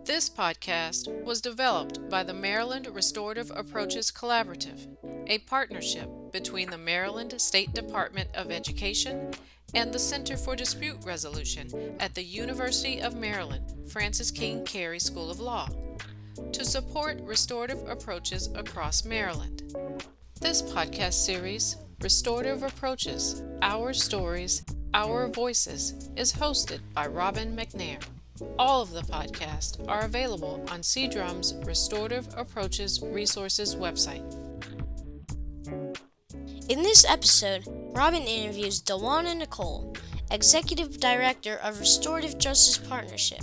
This podcast was developed by the Maryland Restorative Approaches Collaborative, a partnership between the Maryland State Department of Education and the Center for Dispute Resolution at the University of Maryland Francis King Carey School of Law to support restorative approaches across Maryland. This podcast series, Restorative Approaches, Our Stories, Our Voices, is hosted by Robin McNair. All of the podcasts are available on CDRUM's Restorative Approaches Resources website. In this episode, Robin interviews Dwanna Nicole, Executive Director of Restorative Justice Partnership.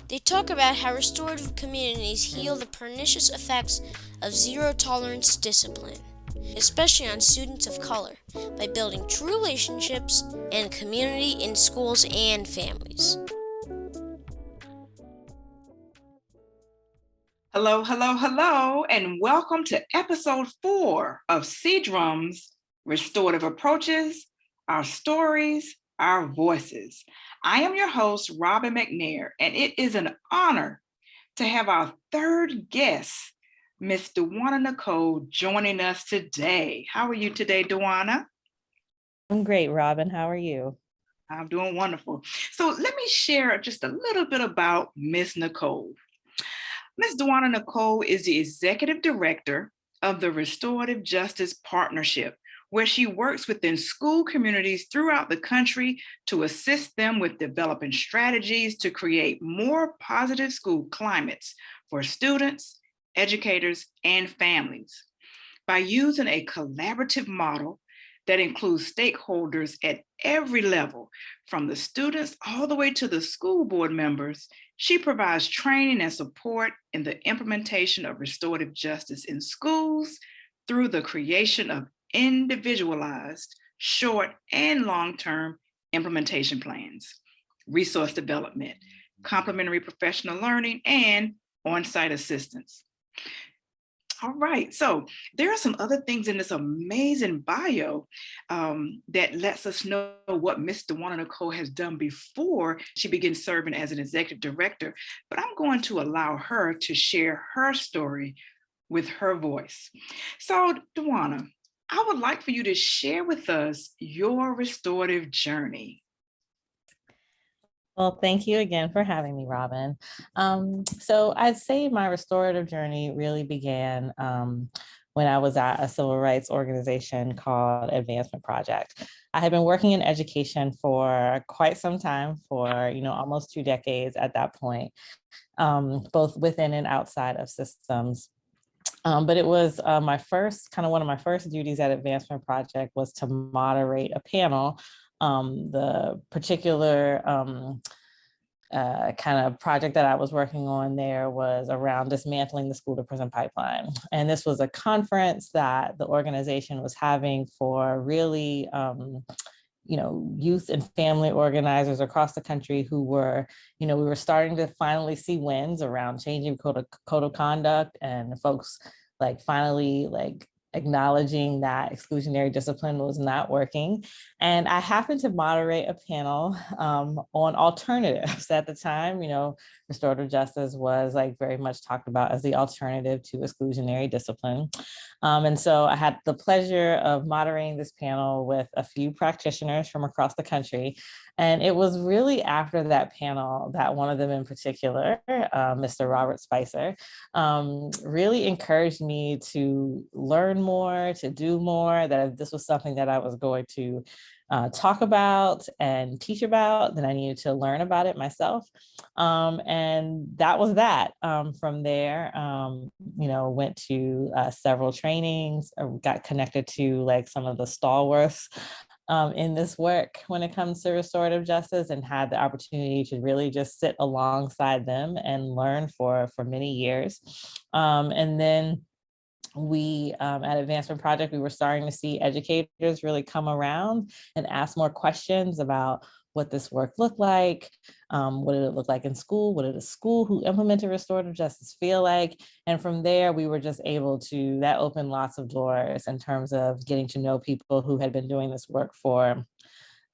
They talk about how restorative communities heal the pernicious effects of zero-tolerance discipline, especially on students of color, by building true relationships and community in schools and families. Hello, hello, hello, and welcome to episode 4 of CDRUM's Restorative Approaches, Our Stories, Our Voices. I am your host, Robin McNair, and it is an honor to have our third guest, Miss Dwanna Nicole, joining us today. How are you today, Dwanna? I'm great, Robin. How are you? I'm doing wonderful. So let me share just a little bit about Miss Nicole. Ms. Dwanna Nicole is the Executive Director of the Restorative Justice Partnership, where she works within school communities throughout the country to assist them with developing strategies to create more positive school climates for students, educators, and families. By using a collaborative model that includes stakeholders at every level, from the students all the way to the school board members, she provides training and support in the implementation of restorative justice in schools through the creation of individualized, short and long-term implementation plans, resource development, complementary professional learning, and on-site assistance. All right, so there are some other things in this amazing bio that lets us know what Ms. Dwanna Nicole has done before she begins serving as an executive director, but I'm going to allow her to share her story with her voice. So Dwanna, I would like for you to share with us your restorative journey. Well, thank you again for having me, Robin. So I'd say my restorative journey really began when I was at a civil rights organization called Advancement Project. I had been working in education for quite some time, for almost 2 decades at that point, both within and outside of systems. But it was one of my first duties at Advancement Project was to moderate a panel. The particular kind of project that I was working on there was around dismantling the school to prison pipeline. And this was a conference that the organization was having for really youth and family organizers across the country who were, we were starting to finally see wins around changing code of conduct, and folks finally acknowledging that exclusionary discipline was not working. And I happened to moderate a panel on alternatives at the time. Restorative justice was very much talked about as the alternative to exclusionary discipline. And so I had the pleasure of moderating this panel with a few practitioners from across the country. And it was really after that panel that one of them in particular, Mr. Robert Spicer, really encouraged me to learn more, to do more, that if this was something that I was going to talk about and teach about, then I needed to learn about it myself. And that was that. From there, went to several trainings, got connected to some of the stalwarts in this work when it comes to restorative justice, and had the opportunity to really just sit alongside them and learn for many years. And then we at Advancement Project, we were starting to see educators really come around and ask more questions about what this work looked like, what did it look like in school, what did a school who implemented restorative justice feel like? And from there, we were just able to, that opened lots of doors in terms of getting to know people who had been doing this work for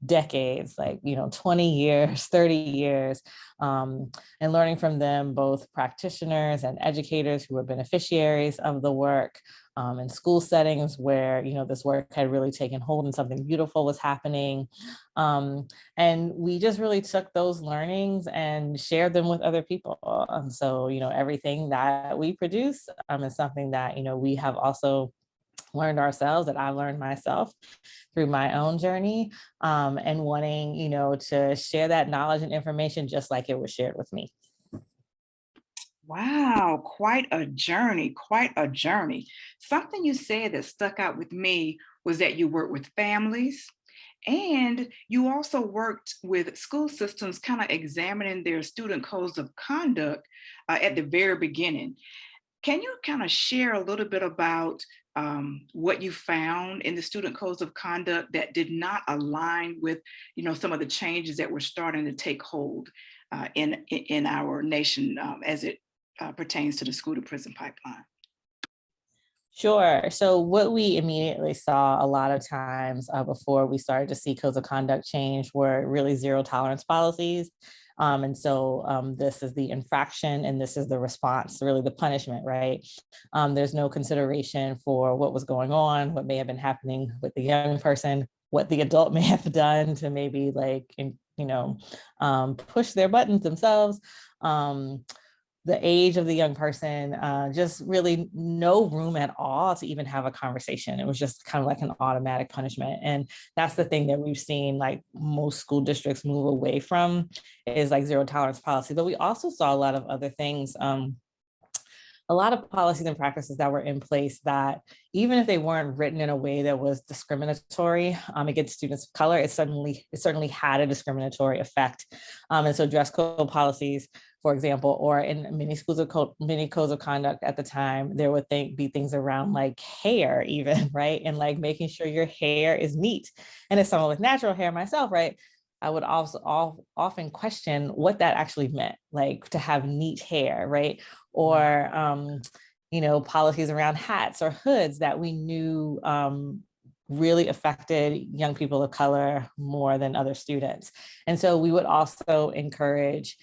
decades, like, 20 years, 30 years, and learning from them, both practitioners and educators who were beneficiaries of the work, in school settings where, this work had really taken hold and something beautiful was happening. And we just really took those learnings and shared them with other people. So, everything that we produce is something that, we have also learned ourselves, that I learned myself through my own journey, and wanting, to share that knowledge and information just like it was shared with me. Wow, quite a journey, quite a journey. Something you said that stuck out with me was that you work with families and you also worked with school systems, kind of examining their student codes of conduct at the very beginning. Can you kind of share a little bit about what you found in the student codes of conduct that did not align with, some of the changes that were starting to take hold in our nation as it pertains to the school to prison pipeline? Sure. So what we immediately saw a lot of times before we started to see codes of conduct change were really zero tolerance policies. And so this is the infraction and this is the response, really the punishment, right? There's no consideration for what was going on, what may have been happening with the young person, what the adult may have done to maybe push their buttons themselves. The age of the young person, just really no room at all to even have a conversation. It was just kind of like an automatic punishment. And that's the thing that we've seen like most school districts move away from, is like zero tolerance policy. But we also saw a lot of other things. A lot of policies and practices that were in place that even if they weren't written in a way that was discriminatory against students of color, it certainly had a discriminatory effect. And so dress code policies, for example, or in many codes of conduct at the time, there would be things around like hair even, right? And like making sure your hair is neat. And as someone with natural hair myself, right, I would also often question what that actually meant, like to have neat hair, right? Or, policies around hats or hoods that we knew really affected young people of color more than other students. And so we would also encourage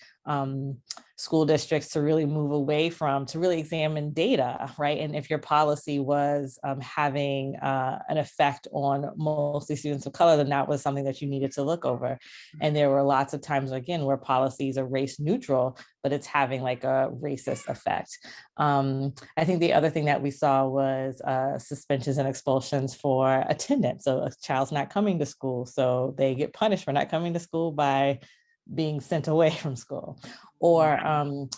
school districts to really move away from, to really examine data, right? And if your policy was having an effect on mostly students of color, then that was something that you needed to look over. And there were lots of times, again, where policies are race neutral, but it's having like a racist effect. I think the other thing that we saw was suspensions and expulsions for attendance. So a child's not coming to school, so they get punished for not coming to school by being sent away from school, or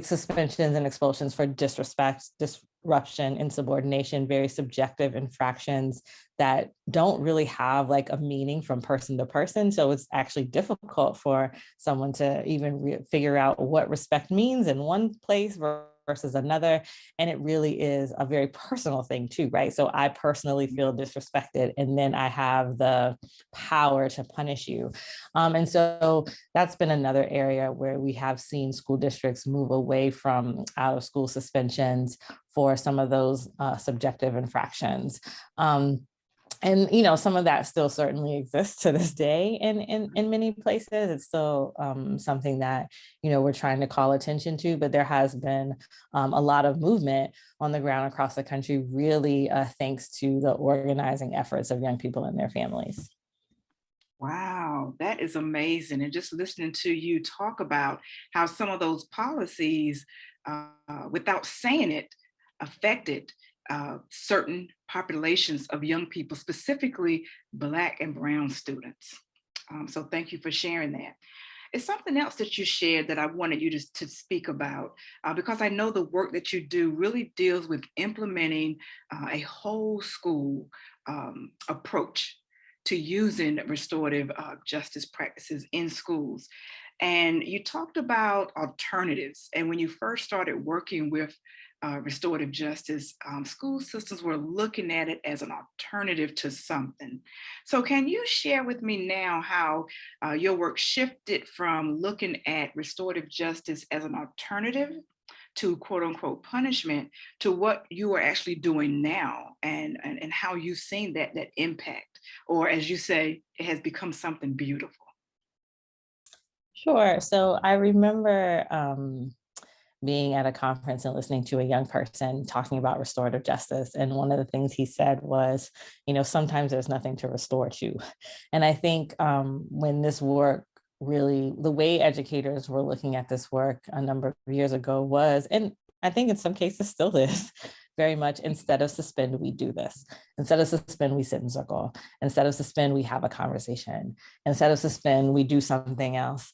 suspensions and expulsions for disrespect, disruption, insubordination, very subjective infractions that don't really have like a meaning from person to person. So it's actually difficult for someone to even figure out what respect means in one place versus another. And it really is a very personal thing too, right? So I personally feel disrespected, and then I have the power to punish you. And so that's been another area where we have seen school districts move away from out of school suspensions for some of those subjective infractions. And some of that still certainly exists to this day in many places. It's still something that we're trying to call attention to, but there has been a lot of movement on the ground across the country, really thanks to the organizing efforts of young people and their families. Wow, that is amazing. And just listening to you talk about how some of those policies, without saying it, affected certain populations of young people, specifically Black and Brown students. So thank you for sharing that. It's something else that you shared that I wanted you to speak about, because I know the work that you do really deals with implementing a whole school approach to using restorative justice practices in schools. And you talked about alternatives. And when you first started working with restorative justice, school systems were looking at it as an alternative to something. So, can you share with me now how your work shifted from looking at restorative justice as an alternative to quote unquote punishment to what you are actually doing now, and how you've seen that impact, or as you say, it has become something beautiful. Sure. So I remember being at a conference and listening to a young person talking about restorative justice. And one of the things he said was, sometimes there's nothing to restore to. And I think when this work really, the way educators were looking at this work a number of years ago was, and I think in some cases still is, very much instead of suspend, we do this. Instead of suspend, we sit in circle. Instead of suspend, we have a conversation. Instead of suspend, we do something else.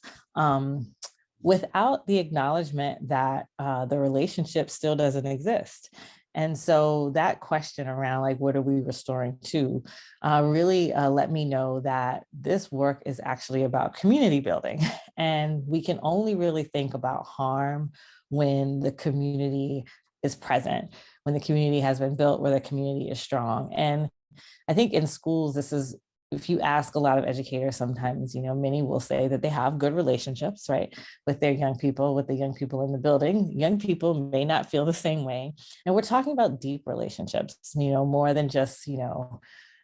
Without the acknowledgement that the relationship still doesn't exist. And so that question around like, what are we restoring to, really let me know that this work is actually about community building. And we can only really think about harm when the community is present, when the community has been built, where the community is strong. And I think in schools, this is, if you ask a lot of educators, sometimes, many will say that they have good relationships, right, with their young people, with the young people in the building. Young people may not feel the same way. And we're talking about deep relationships, more than just,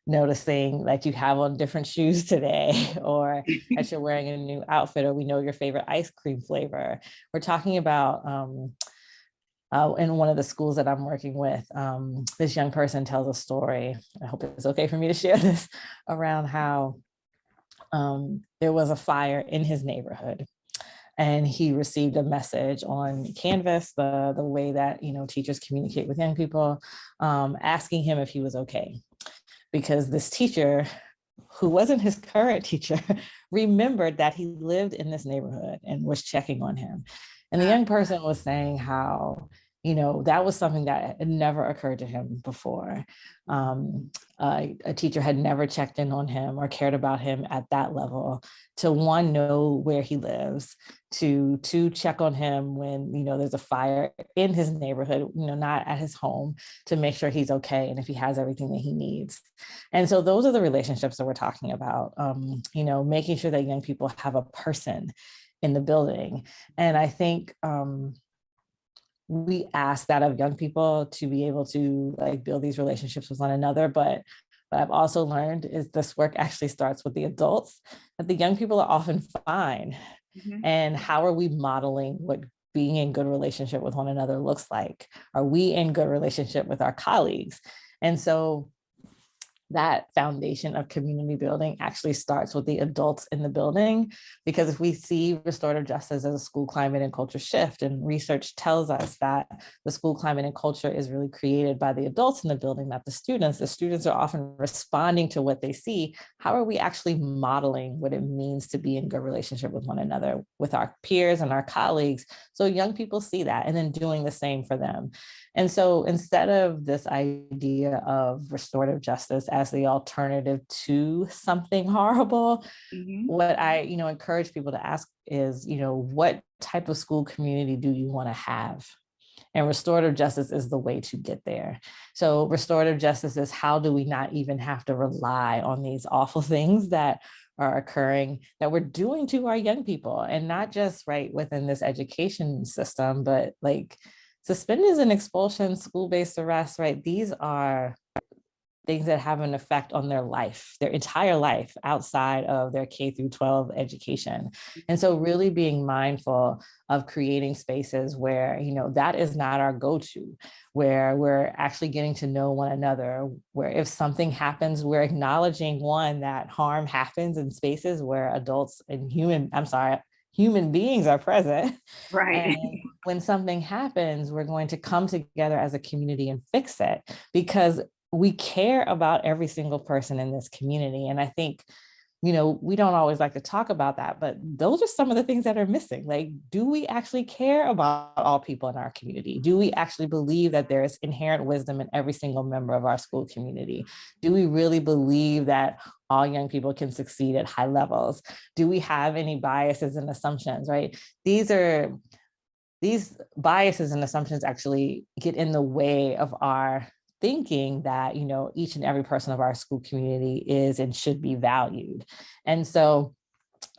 noticing like you have on different shoes today, or that you're wearing a new outfit, or we know your favorite ice cream flavor. We're talking about, in one of the schools that I'm working with, this young person tells a story. I hope it's okay for me to share this, around how there was a fire in his neighborhood. And he received a message on Canvas, the way that teachers communicate with young people, asking him if he was okay. Because this teacher, who wasn't his current teacher, remembered that he lived in this neighborhood and was checking on him. And the young person was saying how, that was something that had never occurred to him before. A teacher had never checked in on him or cared about him at that level, to one, know where he lives, to check on him when, there's a fire in his neighborhood, not at his home, to make sure he's okay and if he has everything that he needs. And so those are the relationships that we're talking about, making sure that young people have a person in the building. And I think we ask that of young people, to be able to like build these relationships with one another. But what I've also learned is this work actually starts with the adults, that the young people are often fine. Mm-hmm. And how are we modeling what being in good relationship with one another looks like? Are we in good relationship with our colleagues? And so that foundation of community building actually starts with the adults in the building, because if we see restorative justice as a school climate and culture shift, and research tells us that the school climate and culture is really created by the adults in the building, not the students are often responding to what they see. How are we actually modeling what it means to be in good relationship with one another, with our peers and our colleagues, so young people see that and then doing the same for them? And so instead of this idea of restorative justice as the alternative to something horrible, mm-hmm. what I, encourage people to ask is, what type of school community do you want to have? And restorative justice is the way to get there. So restorative justice is, how do we not even have to rely on these awful things that are occurring, that we're doing to our young people, and not just right within this education system, but like suspenders and expulsion, school-based arrests, right? These are things that have an effect on their life, their entire life, outside of their K through 12 education. And so really being mindful of creating spaces where, that is not our go-to, where we're actually getting to know one another, where if something happens, we're acknowledging, one, that harm happens in spaces where adults and human beings are present. Right. And when something happens, we're going to come together as a community and fix it, because we care about every single person in this community. And I think, we don't always like to talk about that, but those are some of the things that are missing. Like, do we actually care about all people in our community? Do we actually believe that there is inherent wisdom in every single member of our school community? Do we really believe that all young people can succeed at high levels? Do we have any biases and assumptions, right? These biases and assumptions actually get in the way of our thinking that, each and every person of our school community is and should be valued. And so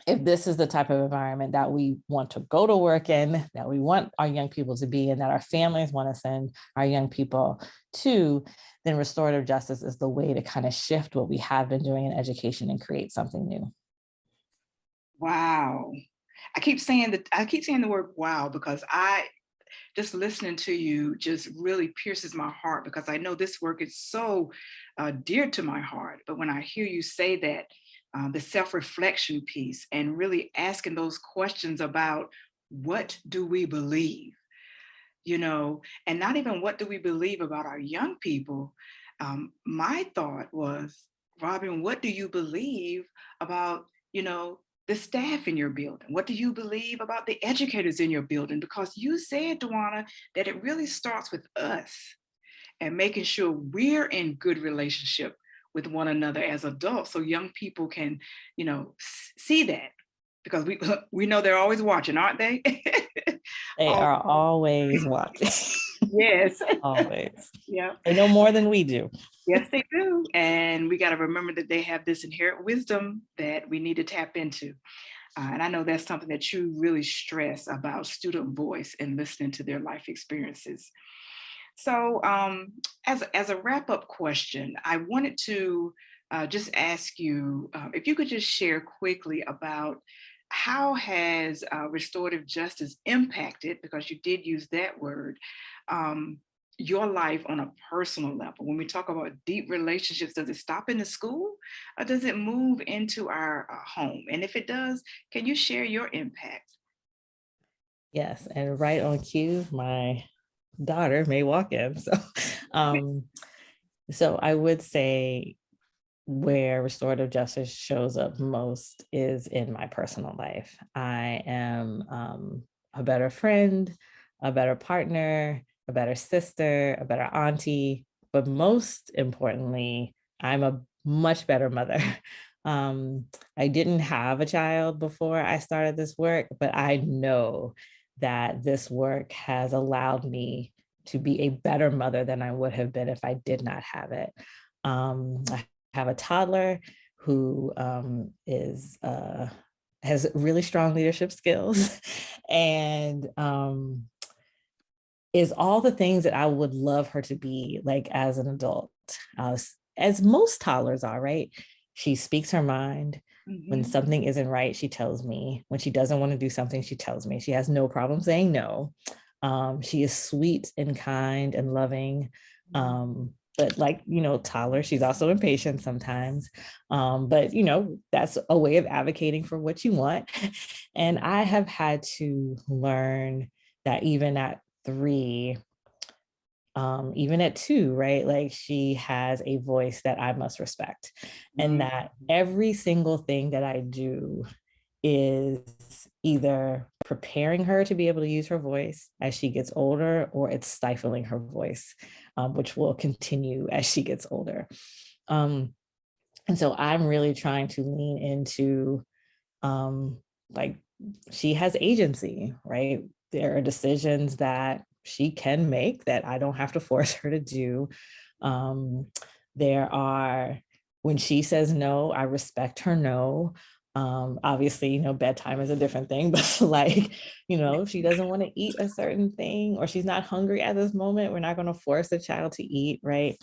if this is the type of environment that we want to go to work in, that we want our young people to be in, that our families want to send our young people to, then restorative justice is the way to kind of shift what we have been doing in education and create something new. Wow. I keep saying the word wow, because just listening to you just really pierces my heart, because I know this work is so dear to my heart. But when I hear you say that, the self-reflection piece and really asking those questions about what do we believe, and not even what do we believe about our young people. My thought was, Robin, what do you believe about, the staff in your building? What do you believe about the educators in your building? Because you said, Dwanna, that it really starts with us and making sure we're in good relationship with one another as adults, so young people can, see that, because we know they're always watching, aren't they? They Oh, are always watching. yes. Always. Yeah. They know more than we do. Yes, they do. And we got to remember that they have this inherent wisdom that we need to tap into. And I know that's something that you really stress about student voice and listening to their life experiences. So as a wrap-up question, I wanted to just ask you if you could just share quickly about how has restorative justice impacted, because you did use that word, your life on a personal level. When we talk about deep relationships, does it stop in the school or does it move into our home? And if it does, can you share your impact? Yes, and right on cue, my daughter may walk in. Um, so I would say where restorative justice shows up most is in my personal life. I am a better friend, a better partner, a better sister, a better auntie, but most importantly, I'm a much better mother. I didn't have a child before I started this work, but I know that this work has allowed me to be a better mother than I would have been if I did not have it. I have a toddler who has really strong leadership skills and is all the things that I would love her to be like as an adult, as most toddlers are, right? She speaks her mind. When Mhm. something isn't right, she tells me. When she doesn't want to do something, she tells me. She has no problem saying no. She is sweet and kind and loving. But like, toddler, she's also impatient sometimes. But, that's a way of advocating for what you want. And I have had to learn that even at 3, even at 2, right? Like she has a voice that I must respect. And that every single thing that I do is either preparing her to be able to use her voice as she gets older, or it's stifling her voice, which will continue as she gets older. And so I'm really trying to lean into like she has agency, right? There are decisions that she can make that I don't have to force her to do. There are, when she says no, I respect her no. Obviously, bedtime is a different thing, but like, if she doesn't want to eat a certain thing or she's not hungry at this moment, we're not going to force the child to eat, right?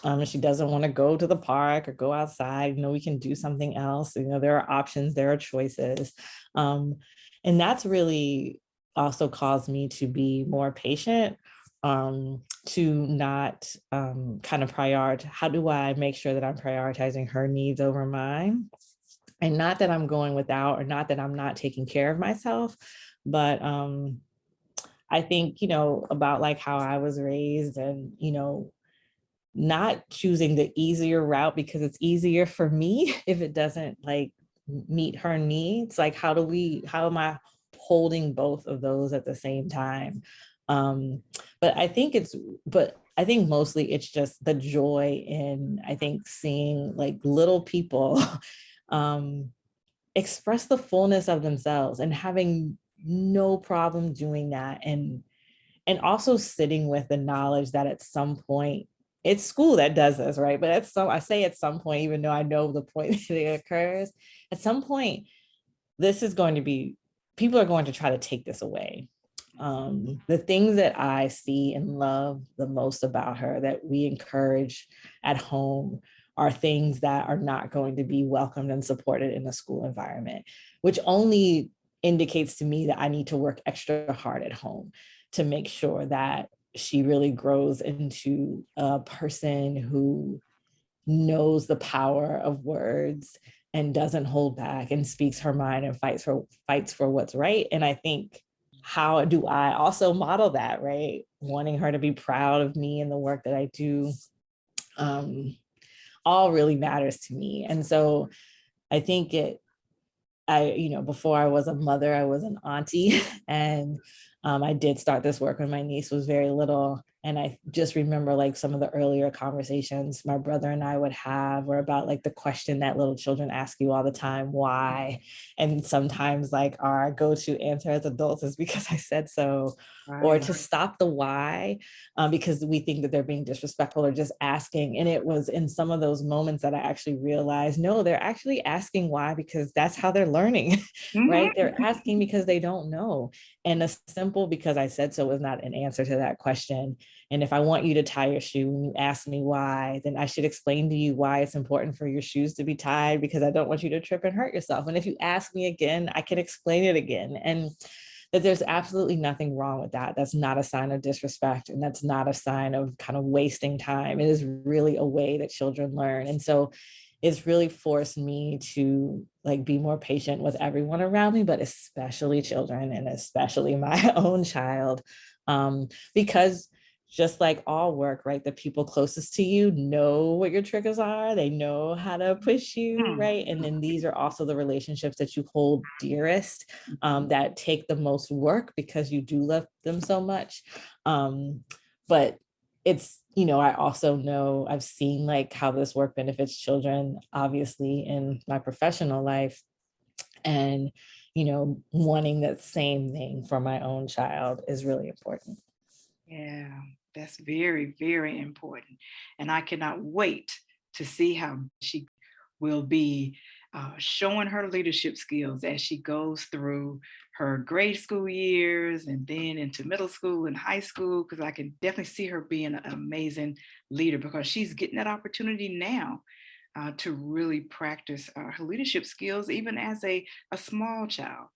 If she doesn't want to go to the park or go outside, we can do something else. There are options, there are choices. And that's really also caused me to be more patient, to not kind of prioritize. How do I make sure that I'm prioritizing her needs over mine? And not that I'm going without, or not that I'm not taking care of myself, but I think, about like how I was raised and, not choosing the easier route because it's easier for me if it doesn't like meet her needs. Like, how am I holding both of those at the same time? But I think mostly it's just the joy in, I think, seeing like little people express the fullness of themselves and having no problem doing that. And also sitting with the knowledge that at some point, it's school that does this, right? But I say at some point, even though I know the point that it occurs, at some point, this is going to be, people are going to try to take this away. The things that I see and love the most about her that we encourage at home are things that are not going to be welcomed and supported in the school environment, which only indicates to me that I need to work extra hard at home to make sure that she really grows into a person who knows the power of words and doesn't hold back and speaks her mind and fights for what's right. And I think, how do I also model that, right? Wanting her to be proud of me and the work that I do, all really matters to me. And so I think before I was a mother, I was an auntie. And I did start this work when my niece was very little. And I just remember like some of the earlier conversations my brother and I would have were about like the question that little children ask you all the time, why? And sometimes like our go-to answer as adults is because I said so, or to stop the why, because we think that they're being disrespectful or just asking. And it was in some of those moments that I actually realized, no, they're actually asking why, because that's how they're learning, right? They're asking because they don't know. And a simple because I said so is not an answer to that question. And if I want you to tie your shoe and you ask me why, then I should explain to you why it's important for your shoes to be tied, because I don't want you to trip and hurt yourself. And if you ask me again, I can explain it again. And that there's absolutely nothing wrong with that. That's not a sign of disrespect. And that's not a sign of kind of wasting time. It is really a way that children learn. And so it's really forced me to like be more patient with everyone around me, but especially children and especially my own child. Because just like all work, right? The people closest to you know what your triggers are. They know how to push you, right? And then these are also the relationships that you hold dearest, that take the most work because you do love them so much. But it's, I also know I've seen like how this work benefits children, obviously, in my professional life. And, wanting that same thing for my own child is really important. Yeah, that's very, very important. And I cannot wait to see how she will be showing her leadership skills as she goes through her grade school years and then into middle school and high school, because I can definitely see her being an amazing leader because she's getting that opportunity now to really practice her leadership skills, even as a small child.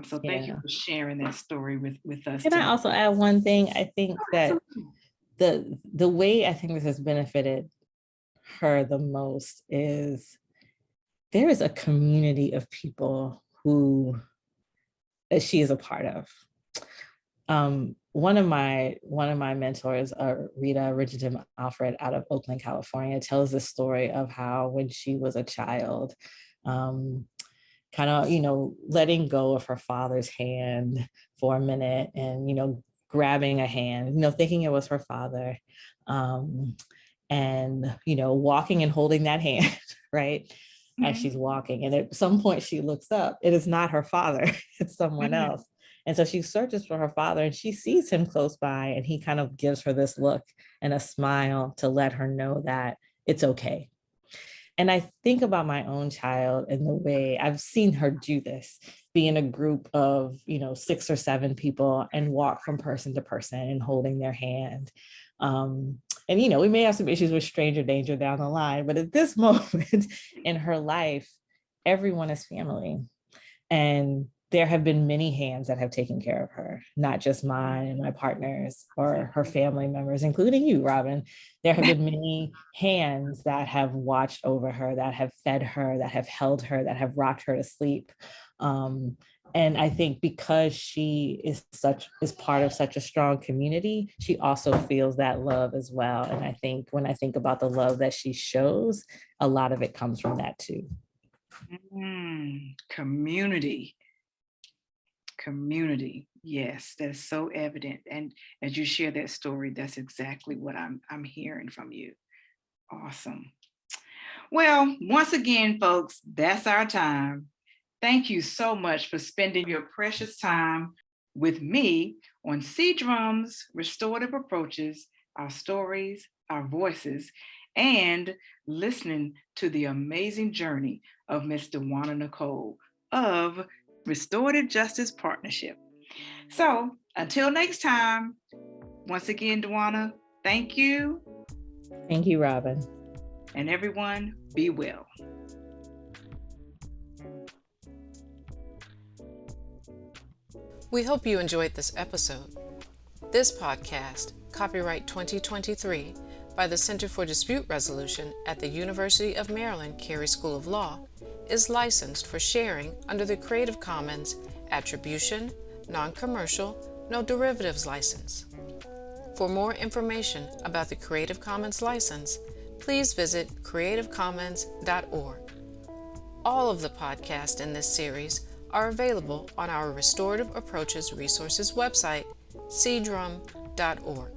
So thank you Yeah. for sharing that story with us Can I today. also add one thing? I think that Absolutely. the way I think this has benefited her the most is there is a community of people who that she is a part of. One of my mentors, Rita Richardson Alfred out of Oakland, California, tells the story of how when she was a child, kind of, letting go of her father's hand for a minute and, grabbing a hand, thinking it was her father, and, walking and holding that hand, right? As she's walking. And at some point she looks up, it is not her father, it's someone else. And so she searches for her father and she sees him close by and he kind of gives her this look and a smile to let her know that it's okay. And I think about my own child and the way I've seen her do this, be in a group of, 6 or 7 people and walk from person to person and holding their hand. And, we may have some issues with stranger danger down the line, but at this moment in her life, everyone is family. And there have been many hands that have taken care of her, not just mine and my partners or her family members, including you, Robin. There have been many hands that have watched over her, that have fed her, that have held her, that have rocked her to sleep. And I think because she is part of such a strong community, she also feels that love as well. And I think when I think about the love that she shows, a lot of it comes from that too. Community. Community. Yes, that's so evident. And as you share that story, that's exactly what I'm hearing from you. Awesome. Well, once again, folks, that's our time. Thank you so much for spending your precious time with me on C-Drum's Restorative Approaches, our stories, our voices, and listening to the amazing journey of Miss Dwanna Nicole, of Restorative Justice Partnership. So until next time, once again, Dwanna, thank you. Thank you, Robin. And everyone, be well. We hope you enjoyed this episode. This podcast, copyright 2023, by the Center for Dispute Resolution at the University of Maryland Carey School of Law, is licensed for sharing under the Creative Commons Attribution, Non-Commercial, No Derivatives license. For more information about the Creative Commons license, please visit creativecommons.org. All of the podcasts in this series are available on our Restorative Approaches Resources website, cdrum.org.